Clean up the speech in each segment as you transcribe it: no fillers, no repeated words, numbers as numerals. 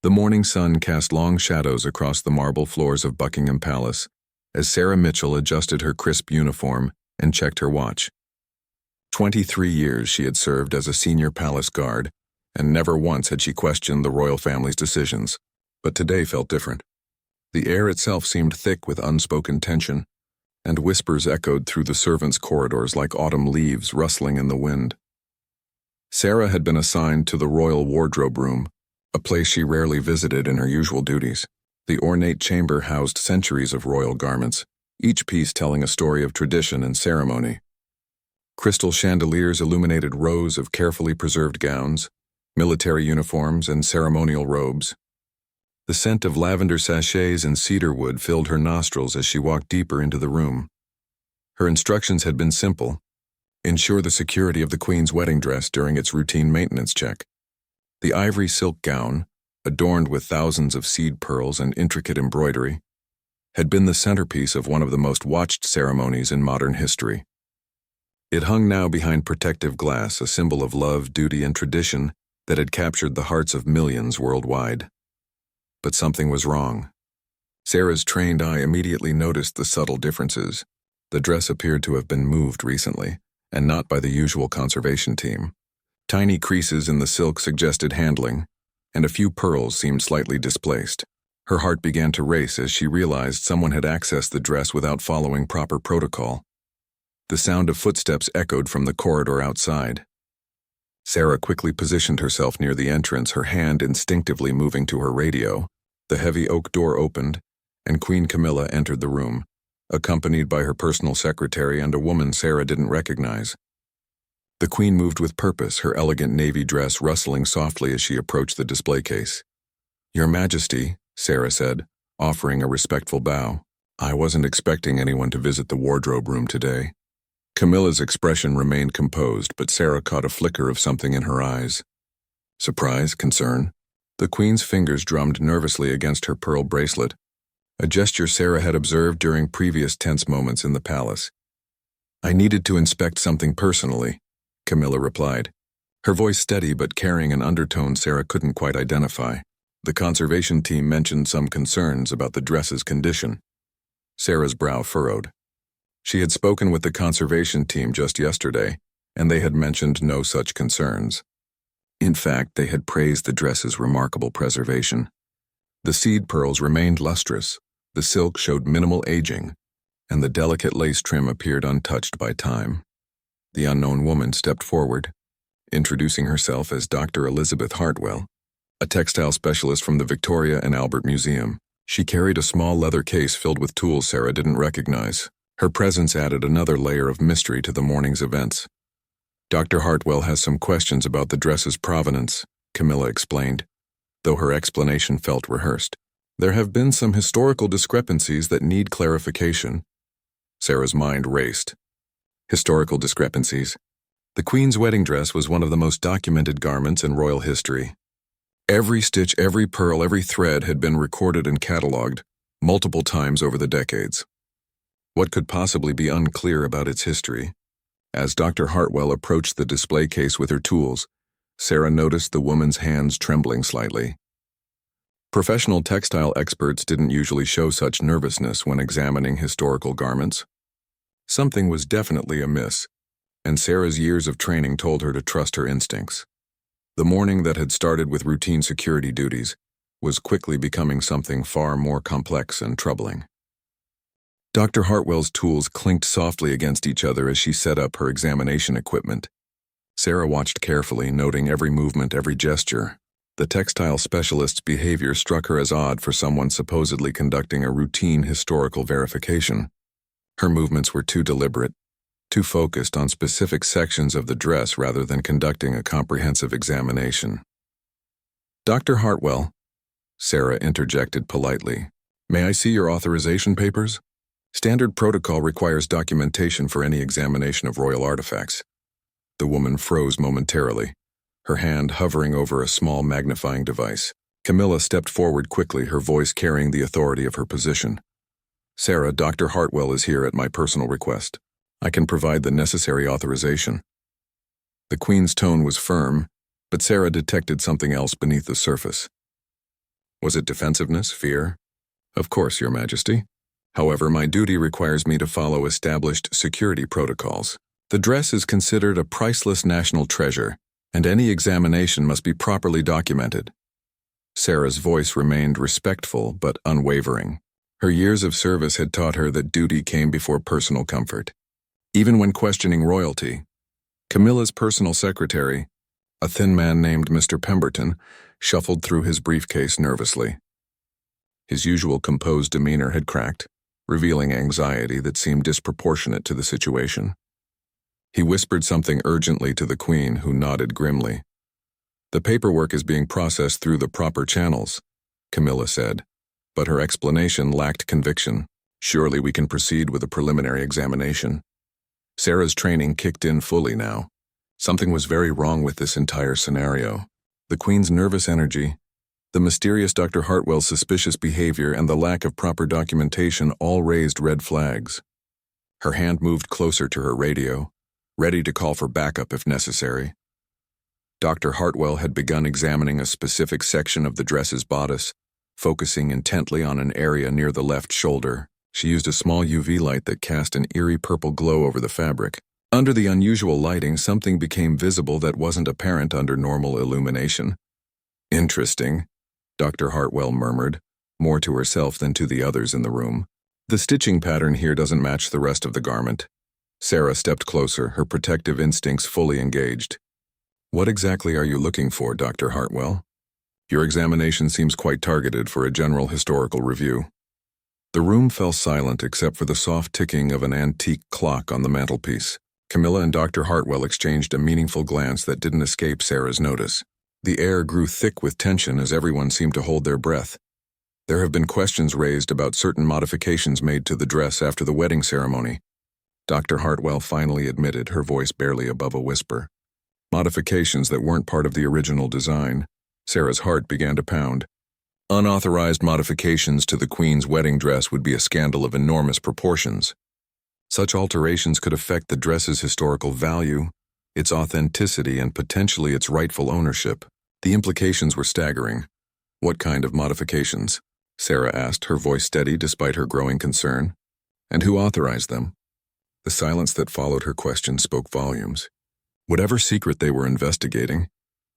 The morning sun cast long shadows across the marble floors of Buckingham Palace as Sarah Mitchell adjusted her crisp uniform and checked her watch. 23 years she had served as a senior palace guard, and never once had she questioned the royal family's decisions. But today felt different. The air itself seemed thick with unspoken tension, and whispers echoed through the servants' corridors like autumn leaves rustling in the wind. Sarah had been assigned to the royal wardrobe room, a place she rarely visited in her usual duties. The ornate chamber housed centuries of royal garments, each piece telling a story of tradition and ceremony. Crystal chandeliers illuminated rows of carefully preserved gowns, military uniforms, and ceremonial robes. The scent of lavender sachets and cedarwood filled her nostrils as she walked deeper into the room. Her instructions had been simple: ensure the security of the Queen's wedding dress during its routine maintenance check. The ivory silk gown, adorned with thousands of seed pearls and intricate embroidery, had been the centerpiece of one of the most watched ceremonies in modern history. It hung now behind protective glass, a symbol of love, duty, and tradition that had captured the hearts of millions worldwide. But something was wrong. Sarah's trained eye immediately noticed the subtle differences. The dress appeared to have been moved recently, and not by the usual conservation team. Tiny creases in the silk suggested handling, and a few pearls seemed slightly displaced. Her heart began to race as she realized someone had accessed the dress without following proper protocol. The sound of footsteps echoed from the corridor outside. Sarah quickly positioned herself near the entrance, her hand instinctively moving to her radio. The heavy oak door opened, and Queen Camilla entered the room, accompanied by her personal secretary and a woman Sarah didn't recognize. The Queen moved with purpose, her elegant navy dress rustling softly as she approached the display case. "Your Majesty," Sarah said, offering a respectful bow. "I wasn't expecting anyone to visit the wardrobe room today." Camilla's expression remained composed, but Sarah caught a flicker of something in her eyes. Surprise? Concern? The Queen's fingers drummed nervously against her pearl bracelet, a gesture Sarah had observed during previous tense moments in the palace. "I needed to inspect something personally," Camilla replied, her voice steady but carrying an undertone Sarah couldn't quite identify. The conservation team mentioned some concerns about the dress's condition. Sarah's brow furrowed. She had spoken with the conservation team just yesterday, and they had mentioned no such concerns. In fact, they had praised the dress's remarkable preservation. The seed pearls remained lustrous, the silk showed minimal aging, and the delicate lace trim appeared untouched by time. The unknown woman stepped forward, introducing herself as Dr. Elizabeth Hartwell, a textile specialist from the Victoria and Albert Museum. She carried a small leather case filled with tools Sarah didn't recognize. Her presence added another layer of mystery to the morning's events. "Dr. Hartwell has some questions about the dress's provenance," Camilla explained, though her explanation felt rehearsed. "There have been some historical discrepancies that need clarification." Sarah's mind raced. Historical discrepancies. The Queen's wedding dress was one of the most documented garments in royal history. Every stitch, every pearl, every thread had been recorded and catalogued multiple times over the decades. What could possibly be unclear about its history? As Dr. Hartwell approached the display case with her tools, Sarah noticed the woman's hands trembling slightly. Professional textile experts didn't usually show such nervousness when examining historical garments. Something was definitely amiss, and Sarah's years of training told her to trust her instincts. The morning that had started with routine security duties was quickly becoming something far more complex and troubling. Dr. Hartwell's tools clinked softly against each other as she set up her examination equipment. Sarah watched carefully, noting every movement, every gesture. The textile specialist's behavior struck her as odd for someone supposedly conducting a routine historical verification. Her movements were too deliberate, too focused on specific sections of the dress rather than conducting a comprehensive examination. "Dr. Hartwell," Sarah interjected politely, "may I see your authorization papers? Standard protocol requires documentation for any examination of royal artifacts." The woman froze momentarily, her hand hovering over a small magnifying device. Camilla stepped forward quickly, her voice carrying the authority of her position. "Sarah, Dr. Hartwell is here at my personal request. I can provide the necessary authorization." The Queen's tone was firm, but Sarah detected something else beneath the surface. Was it defensiveness, fear? Of course, Your Majesty. However, my duty requires me to follow established security protocols. The dress is considered a priceless national treasure, and any examination must be properly documented. Sarah's voice remained respectful but unwavering. Her years of service had taught her that duty came before personal comfort. Even when questioning royalty, Camilla's personal secretary, a thin man named Mr. Pemberton, shuffled through his briefcase nervously. His usual composed demeanor had cracked, revealing anxiety that seemed disproportionate to the situation. He whispered something urgently to the Queen, who nodded grimly. "The paperwork is being processed through the proper channels," Camilla said, but her explanation lacked conviction. "Surely we can proceed with a preliminary examination." Sarah's training kicked in fully now. Something was very wrong with this entire scenario. The Queen's nervous energy, the mysterious Dr. Hartwell's suspicious behavior, and the lack of proper documentation all raised red flags. Her hand moved closer to her radio, ready to call for backup if necessary. Dr. Hartwell had begun examining a specific section of the dress's bodice, focusing intently on an area near the left shoulder. She used a small UV light that cast an eerie purple glow over the fabric. Under the unusual lighting, something became visible that wasn't apparent under normal illumination. "Interesting," Dr. Hartwell murmured, more to herself than to the others in the room. "The stitching pattern here doesn't match the rest of the garment." Sarah stepped closer, her protective instincts fully engaged. "What exactly are you looking for, Dr. Hartwell? Your examination seems quite targeted for a general historical review." The room fell silent except for the soft ticking of an antique clock on the mantelpiece. Camilla and Dr. Hartwell exchanged a meaningful glance that didn't escape Sarah's notice. The air grew thick with tension as everyone seemed to hold their breath. There have been questions raised about certain modifications made to the dress after the wedding ceremony. Dr. Hartwell finally admitted, her voice barely above a whisper. Modifications that weren't part of the original design. Sarah's heart began to pound. Unauthorized modifications to the Queen's wedding dress would be a scandal of enormous proportions. Such alterations could affect the dress's historical value, its authenticity, and potentially its rightful ownership. The implications were staggering. "What kind of modifications?" Sarah asked, her voice steady despite her growing concern. "And who authorized them?" The silence that followed her question spoke volumes. Whatever secret they were investigating,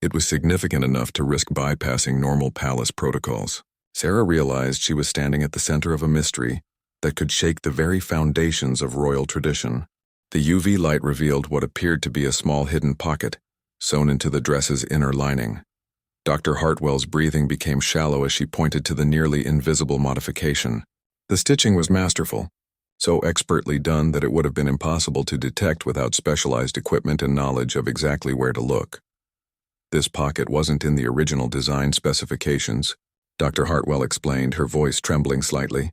it was significant enough to risk bypassing normal palace protocols. Sarah realized she was standing at the center of a mystery that could shake the very foundations of royal tradition. The UV light revealed what appeared to be a small hidden pocket, sewn into the dress's inner lining. Dr. Hartwell's breathing became shallow as she pointed to the nearly invisible modification. The stitching was masterful, so expertly done that it would have been impossible to detect without specialized equipment and knowledge of exactly where to look. This pocket wasn't in the original design specifications, Dr. Hartwell explained, her voice trembling slightly.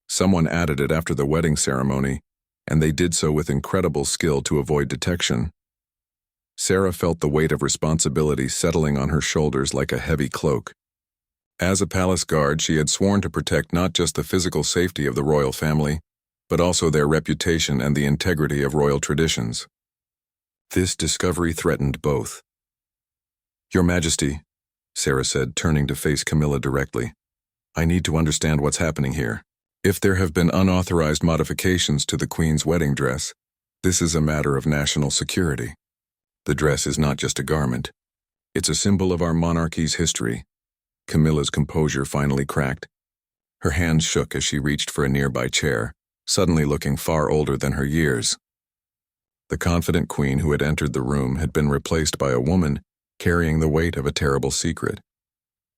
Someone added it after the wedding ceremony, and they did so with incredible skill to avoid detection. Sarah felt the weight of responsibility settling on her shoulders like a heavy cloak. As a palace guard, she had sworn to protect not just the physical safety of the royal family, but also their reputation and the integrity of royal traditions. This discovery threatened both. "Your Majesty," Sarah said, turning to face Camilla directly, "I need to understand what's happening here. If there have been unauthorized modifications to the Queen's wedding dress, this is a matter of national security. The dress is not just a garment. It's a symbol of our monarchy's history." Camilla's composure finally cracked. Her hands shook as she reached for a nearby chair, suddenly looking far older than her years. The confident Queen who had entered the room had been replaced by a woman carrying the weight of a terrible secret.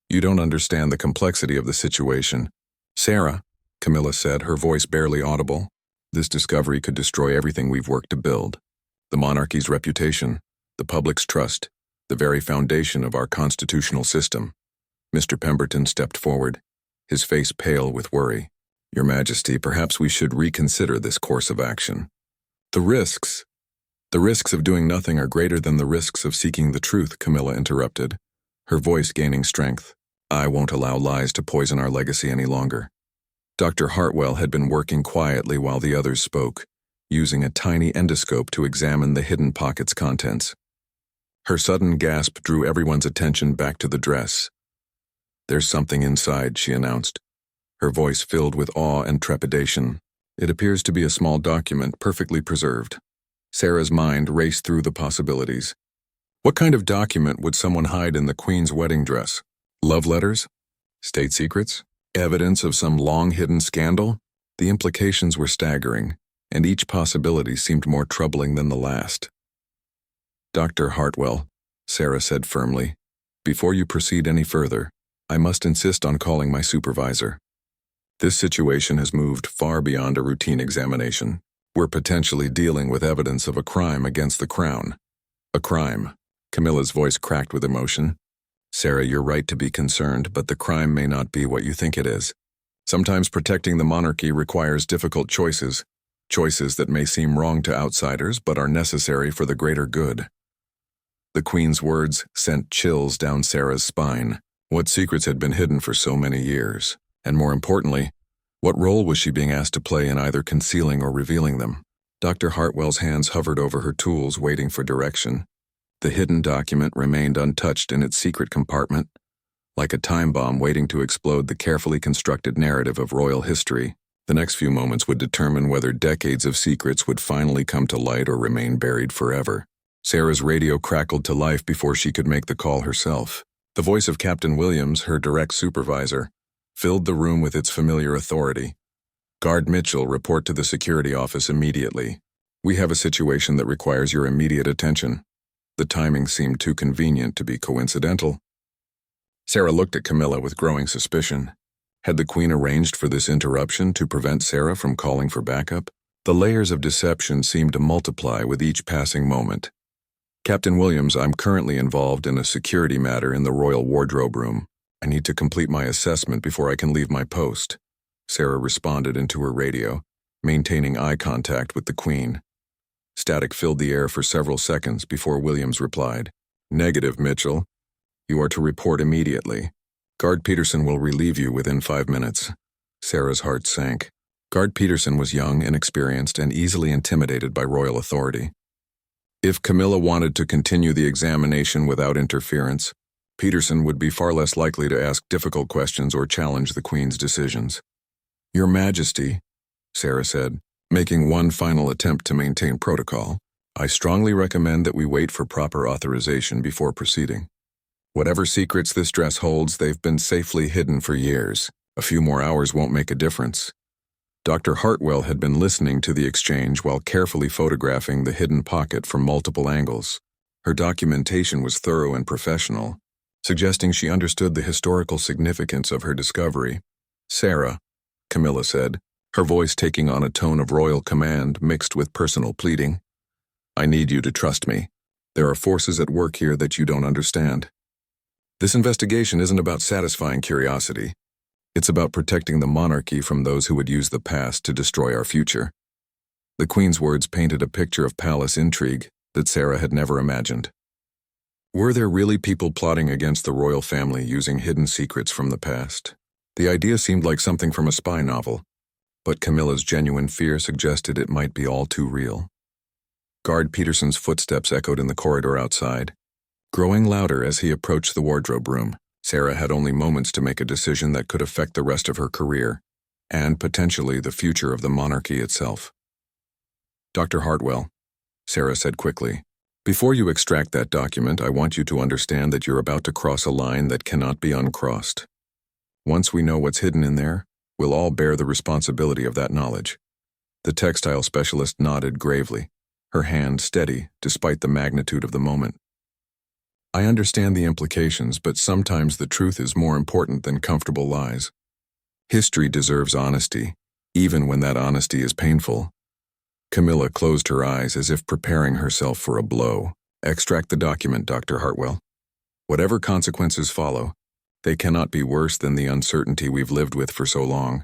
"You don't understand the complexity of the situation." "Sarah," Camilla said, her voice barely audible, "this discovery could destroy everything we've worked to build. The monarchy's reputation, the public's trust, the very foundation of our constitutional system." Mr. Pemberton stepped forward, his face pale with worry. "Your Majesty, perhaps we should reconsider this course of action. The risks of doing nothing are greater than the risks of seeking the truth," Camilla interrupted, her voice gaining strength. "I won't allow lies to poison our legacy any longer." Dr. Hartwell had been working quietly while the others spoke, using a tiny endoscope to examine the hidden pocket's contents. Her sudden gasp drew everyone's attention back to the dress. "There's something inside," she announced, her voice filled with awe and trepidation. "It appears to be a small document, perfectly preserved." Sarah's mind raced through the possibilities. What kind of document would someone hide in the Queen's wedding dress? Love letters? State secrets? Evidence of some long-hidden scandal? The implications were staggering, and each possibility seemed more troubling than the last. "Dr. Hartwell," Sarah said firmly, "before you proceed any further, I must insist on calling my supervisor. This situation has moved far beyond a routine examination. We're potentially dealing with evidence of a crime against the Crown." "A crime." Camilla's voice cracked with emotion. "Sarah, you're right to be concerned, but the crime may not be what you think it is. Sometimes protecting the monarchy requires difficult choices that may seem wrong to outsiders but are necessary for the greater good." The Queen's words sent chills down Sarah's spine. What secrets had been hidden for so many years? And more importantly, what role was she being asked to play in either concealing or revealing them? Dr. Hartwell's hands hovered over her tools, waiting for direction. The hidden document remained untouched in its secret compartment, like a time bomb waiting to explode the carefully constructed narrative of royal history. The next few moments would determine whether decades of secrets would finally come to light or remain buried forever. Sarah's radio crackled to life before she could make the call herself. The voice of Captain Williams, her direct supervisor, filled the room with its familiar authority. "Guard Mitchell, report to the security office immediately. We have a situation that requires your immediate attention." The timing seemed too convenient to be coincidental. Sarah looked at Camilla with growing suspicion. Had the Queen arranged for this interruption to prevent Sarah from calling for backup? The layers of deception seemed to multiply with each passing moment. "Captain Williams, I'm currently involved in a security matter in the Royal Wardrobe Room. I need to complete my assessment before I can leave my post," Sarah responded into her radio, maintaining eye contact with the Queen. Static filled the air for several seconds before Williams replied, "Negative, Mitchell. You are to report immediately. Guard Peterson will relieve you within 5 minutes." Sarah's heart sank. Guard Peterson was young, inexperienced, and easily intimidated by royal authority. If Camilla wanted to continue the examination without interference, Peterson would be far less likely to ask difficult questions or challenge the Queen's decisions. "Your Majesty," Sarah said, making one final attempt to maintain protocol, "I strongly recommend that we wait for proper authorization before proceeding. Whatever secrets this dress holds, they've been safely hidden for years. A few more hours won't make a difference." Dr. Hartwell had been listening to the exchange while carefully photographing the hidden pocket from multiple angles. Her documentation was thorough and professional, suggesting she understood the historical significance of her discovery. "Sarah," Camilla said, her voice taking on a tone of royal command mixed with personal pleading, "I need you to trust me. There are forces at work here that you don't understand. This investigation isn't about satisfying curiosity. It's about protecting the monarchy from those who would use the past to destroy our future." The Queen's words painted a picture of palace intrigue that Sarah had never imagined. Were there really people plotting against the royal family using hidden secrets from the past? The idea seemed like something from a spy novel, but Camilla's genuine fear suggested it might be all too real. Guard Peterson's footsteps echoed in the corridor outside, growing louder as he approached the wardrobe room. Sarah had only moments to make a decision that could affect the rest of her career, and potentially the future of the monarchy itself. "Dr. Hartwell," Sarah said quickly, "before you extract that document, I want you to understand that you're about to cross a line that cannot be uncrossed. Once we know what's hidden in there, we'll all bear the responsibility of that knowledge." The textile specialist nodded gravely, her hand steady despite the magnitude of the moment. "I understand the implications, but sometimes the truth is more important than comfortable lies. History deserves honesty, even when that honesty is painful." Camilla closed her eyes as if preparing herself for a blow. "Extract the document, Dr. Hartwell. Whatever consequences follow, they cannot be worse than the uncertainty we've lived with for so long."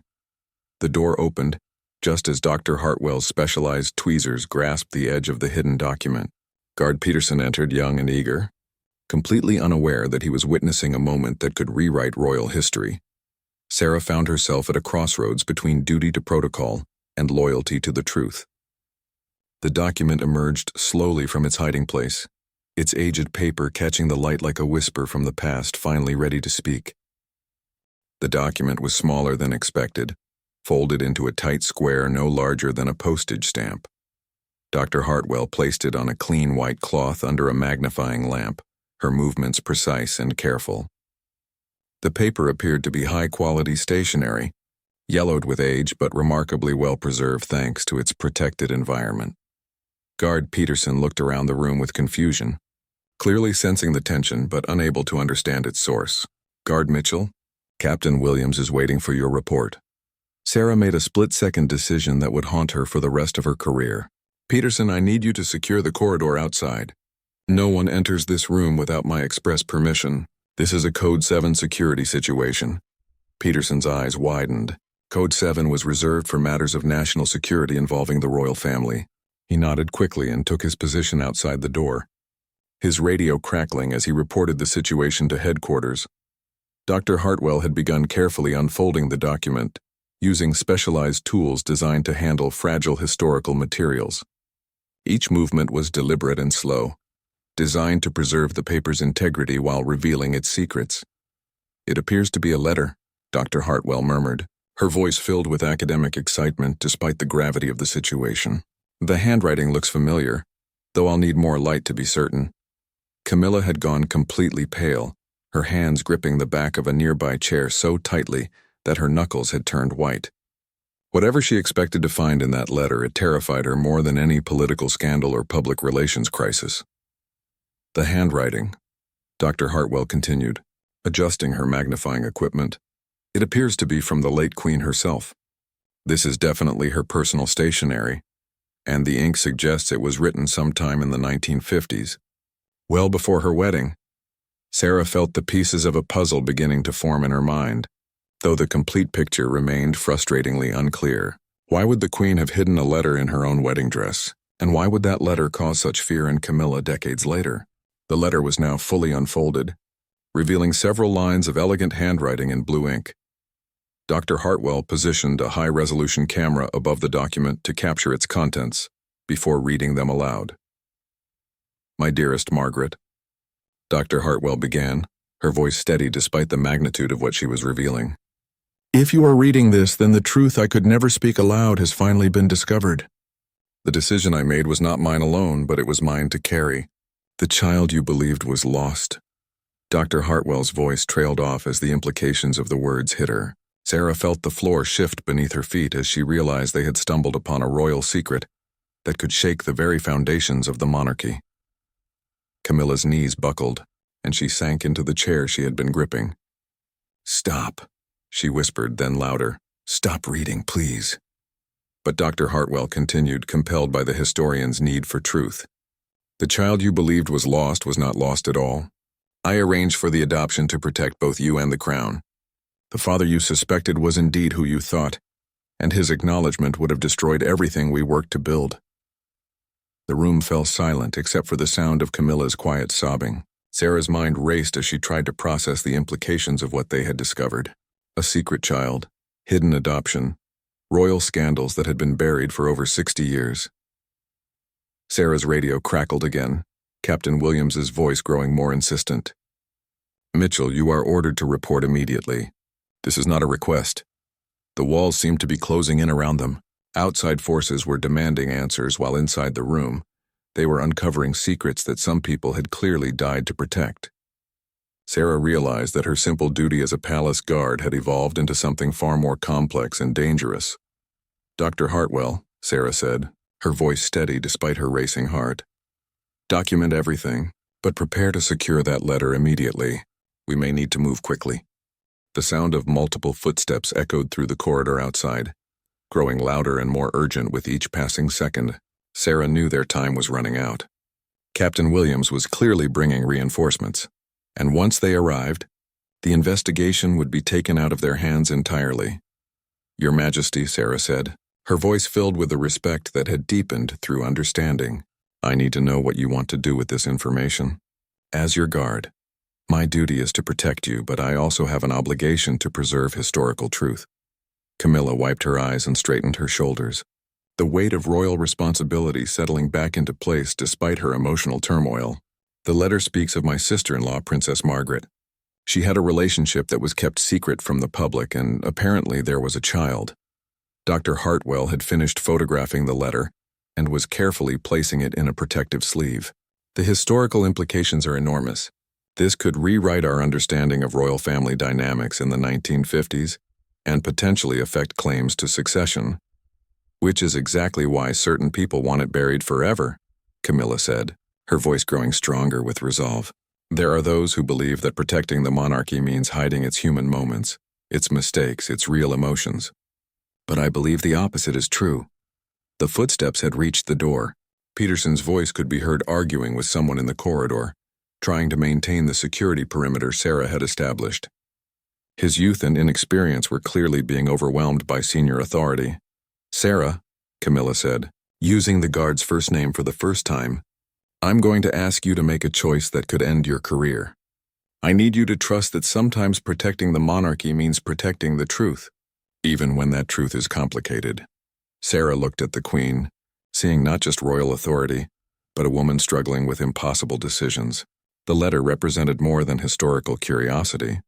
The door opened, just as Dr. Hartwell's specialized tweezers grasped the edge of the hidden document. Guard Peterson entered, young and eager, completely unaware that he was witnessing a moment that could rewrite royal history. Sarah found herself at a crossroads between duty to protocol and loyalty to the truth. The document emerged slowly from its hiding place, its aged paper catching the light like a whisper from the past finally ready to speak. The document was smaller than expected, folded into a tight square no larger than a postage stamp. Dr. Hartwell placed it on a clean white cloth under a magnifying lamp, her movements precise and careful. The paper appeared to be high-quality stationery, yellowed with age but remarkably well-preserved thanks to its protected environment. Guard Peterson looked around the room with confusion, clearly sensing the tension but unable to understand its source. "Guard Mitchell, Captain Williams is waiting for your report." Sarah made a split-second decision that would haunt her for the rest of her career. "Peterson, I need you to secure the corridor outside. No one enters this room without my express permission. This is a Code 7 security situation." Peterson's eyes widened. Code 7 was reserved for matters of national security involving the royal family. He nodded quickly and took his position outside the door, his radio crackling as he reported the situation to headquarters. Dr. Hartwell had begun carefully unfolding the document, using specialized tools designed to handle fragile historical materials. Each movement was deliberate and slow, designed to preserve the paper's integrity while revealing its secrets. "It appears to be a letter," Dr. Hartwell murmured, her voice filled with academic excitement despite the gravity of the situation. "The handwriting looks familiar, though I'll need more light to be certain." Camilla had gone completely pale, her hands gripping the back of a nearby chair so tightly that her knuckles had turned white. Whatever she expected to find in that letter, it terrified her more than any political scandal or public relations crisis. "The handwriting," Dr. Hartwell continued, adjusting her magnifying equipment. "It appears to be from the late Queen herself. This is definitely her personal stationery, and the ink suggests it was written sometime in the 1950s, well before her wedding." Sarah felt the pieces of a puzzle beginning to form in her mind, though the complete picture remained frustratingly unclear. Why would the Queen have hidden a letter in her own wedding dress, and why would that letter cause such fear in Camilla decades later? The letter was now fully unfolded, revealing several lines of elegant handwriting in blue ink. Dr. Hartwell positioned a high-resolution camera above the document to capture its contents before reading them aloud. "My dearest Margaret," Dr. Hartwell began, her voice steady despite the magnitude of what she was revealing. "If you are reading this, then the truth I could never speak aloud has finally been discovered. The decision I made was not mine alone, but it was mine to carry. The child you believed was lost." Dr. Hartwell's voice trailed off as the implications of the words hit her. Sarah felt the floor shift beneath her feet as she realized they had stumbled upon a royal secret that could shake the very foundations of the monarchy. Camilla's knees buckled, and she sank into the chair she had been gripping. "Stop," she whispered, then louder. "Stop reading, please." But Dr. Hartwell continued, compelled by the historian's need for truth. "The child you believed was not lost at all. I arranged for the adoption to protect both you and the crown. The father you suspected was indeed who you thought, and his acknowledgement would have destroyed everything we worked to build." The room fell silent except for the sound of Camilla's quiet sobbing. Sarah's mind raced as she tried to process the implications of what they had discovered. A secret child, hidden adoption, royal scandals that had been buried for over 60 years. Sarah's radio crackled again, Captain Williams's voice growing more insistent. "Mitchell, you are ordered to report immediately. This is not a request. The walls seemed to be closing in around them. Outside forces were demanding answers while inside the room, they were uncovering secrets that some people had clearly died to protect." Sarah realized that her simple duty as a palace guard had evolved into something far more complex and dangerous. "Dr. Hartwell," Sarah said, her voice steady despite her racing heart. "Document everything, but prepare to secure that letter immediately. We may need to move quickly." The sound of multiple footsteps echoed through the corridor outside, growing louder and more urgent with each passing second. Sarah knew their time was running out. Captain Williams was clearly bringing reinforcements, and once they arrived, the investigation would be taken out of their hands entirely. "Your Majesty," Sarah said, her voice filled with the respect that had deepened through understanding, "I need to know what you want to do with this information. As your guard, my duty is to protect you, but I also have an obligation to preserve historical truth." Camilla wiped her eyes and straightened her shoulders, the weight of royal responsibility settling back into place despite her emotional turmoil. "The letter speaks of my sister-in-law, Princess Margaret. She had a relationship that was kept secret from the public, and apparently there was a child. Dr. Hartwell had finished photographing the letter and was carefully placing it in a protective sleeve. The historical implications are enormous. This could rewrite our understanding of royal family dynamics in the 1950s and potentially affect claims to succession, which is exactly why certain people want it buried forever, Camilla said, her voice growing stronger with resolve. There are those who believe that protecting the monarchy means hiding its human moments, its mistakes, its real emotions. But I believe the opposite is true. The footsteps had reached the door. Peterson's voice could be heard arguing with someone in the corridor, trying to maintain the security perimeter Sarah had established. His youth and inexperience were clearly being overwhelmed by senior authority. "Sarah," Camilla said, using the guard's first name for the first time, "I'm going to ask you to make a choice that could end your career. I need you to trust that sometimes protecting the monarchy means protecting the truth, even when that truth is complicated." Sarah looked at the Queen, seeing not just royal authority, but a woman struggling with impossible decisions. The letter represented more than historical curiosity.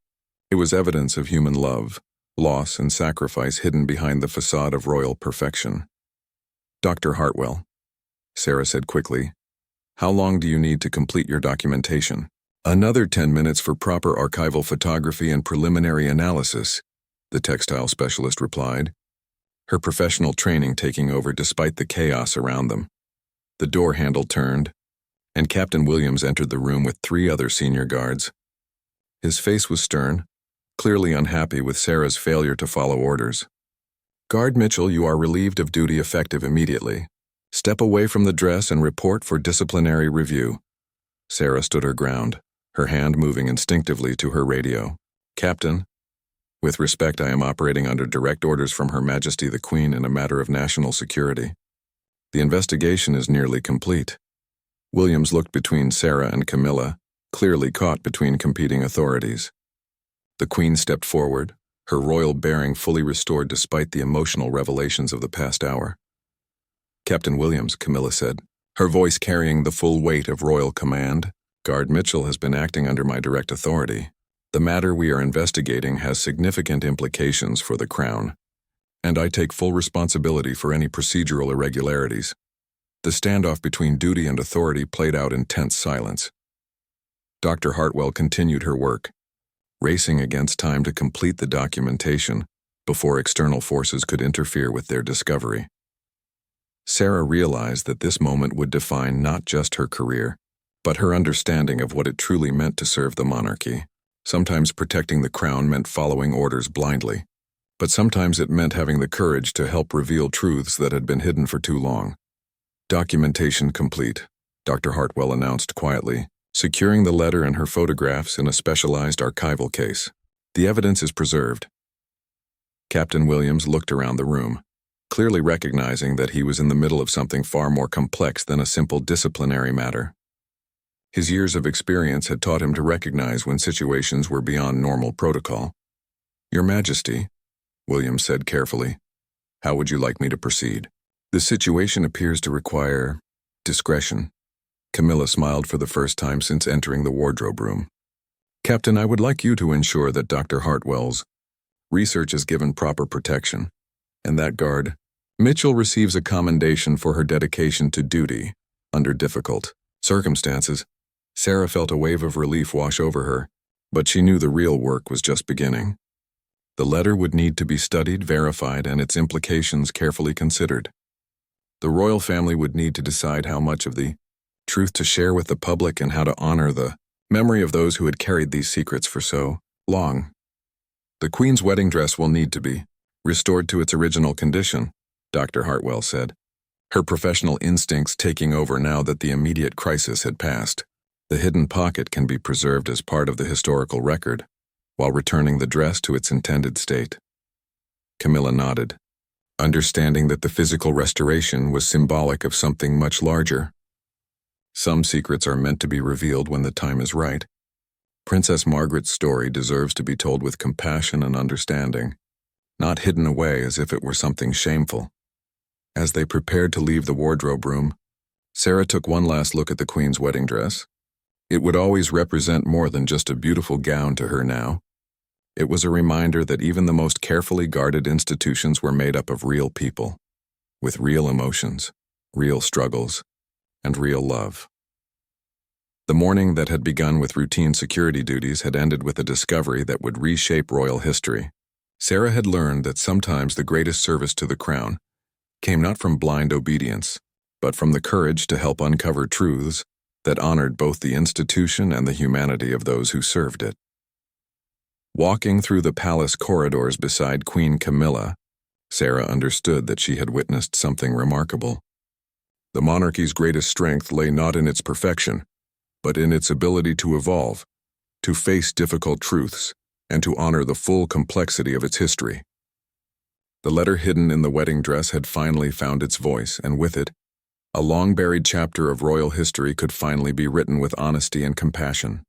It was evidence of human love, loss, and sacrifice hidden behind the facade of royal perfection. "Dr. Hartwell," Sarah said quickly, "how long do you need to complete your documentation?" "Another 10 minutes for proper archival photography and preliminary analysis," the textile specialist replied, her professional training taking over despite the chaos around them. The door handle turned, and Captain Williams entered the room with 3 other senior guards. His face was stern, clearly unhappy with Sarah's failure to follow orders. "Guard Mitchell, you are relieved of duty effective immediately. Step away from the dress and report for disciplinary review." Sarah stood her ground, her hand moving instinctively to her radio. "Captain, with respect, I am operating under direct orders from Her Majesty the Queen in a matter of national security. The investigation is nearly complete." Williams looked between Sarah and Camilla, clearly caught between competing authorities. The Queen stepped forward, her royal bearing fully restored despite the emotional revelations of the past hour. "Captain Williams," Camilla said, her voice carrying the full weight of royal command, "Guard Mitchell has been acting under my direct authority. The matter we are investigating has significant implications for the Crown, and I take full responsibility for any procedural irregularities." The standoff between duty and authority played out in tense silence. Dr. Hartwell continued her work, racing against time to complete the documentation before external forces could interfere with their discovery. Sarah realized that this moment would define not just her career, but her understanding of what it truly meant to serve the monarchy. Sometimes protecting the crown meant following orders blindly, but sometimes it meant having the courage to help reveal truths that had been hidden for too long. "Documentation complete," Dr. Hartwell announced quietly, securing the letter and her photographs in a specialized archival case. "The evidence is preserved." Captain Williams looked around the room, clearly recognizing that he was in the middle of something far more complex than a simple disciplinary matter. His years of experience had taught him to recognize when situations were beyond normal protocol. "Your Majesty," Williams said carefully, "how would you like me to proceed?" "The situation appears to require discretion." Camilla smiled for the first time since entering the wardrobe room. "Captain, I would like you to ensure that Dr. Hartwell's research is given proper protection, and that Guard Mitchell receives a commendation for her dedication to duty under difficult circumstances." Sarah felt a wave of relief wash over her, but she knew the real work was just beginning. The letter would need to be studied, verified, and its implications carefully considered. The royal family would need to decide how much of the truth to share with the public and how to honor the memory of those who had carried these secrets for so long. "The Queen's wedding dress will need to be restored to its original condition," Dr. Hartwell said, her professional instincts taking over now that the immediate crisis had passed. "The hidden pocket can be preserved as part of the historical record, while returning the dress to its intended state." Camilla nodded, understanding that the physical restoration was symbolic of something much larger. Some secrets are meant to be revealed when the time is right. Princess Margaret's story deserves to be told with compassion and understanding, not hidden away as if it were something shameful. As they prepared to leave the wardrobe room, Sarah took one last look at the Queen's wedding dress. It would always represent more than just a beautiful gown to her now. It was a reminder that even the most carefully guarded institutions were made up of real people, with real emotions, real struggles, and real love. The morning that had begun with routine security duties had ended with a discovery that would reshape royal history. Sarah had learned that sometimes the greatest service to the crown came not from blind obedience, but from the courage to help uncover truths that honored both the institution and the humanity of those who served it. Walking through the palace corridors beside Queen Camilla, Sarah understood that she had witnessed something remarkable. The monarchy's greatest strength lay not in its perfection, but in its ability to evolve, to face difficult truths, and to honor the full complexity of its history. The letter hidden in the wedding dress had finally found its voice, and with it, a long-buried chapter of royal history could finally be written with honesty and compassion.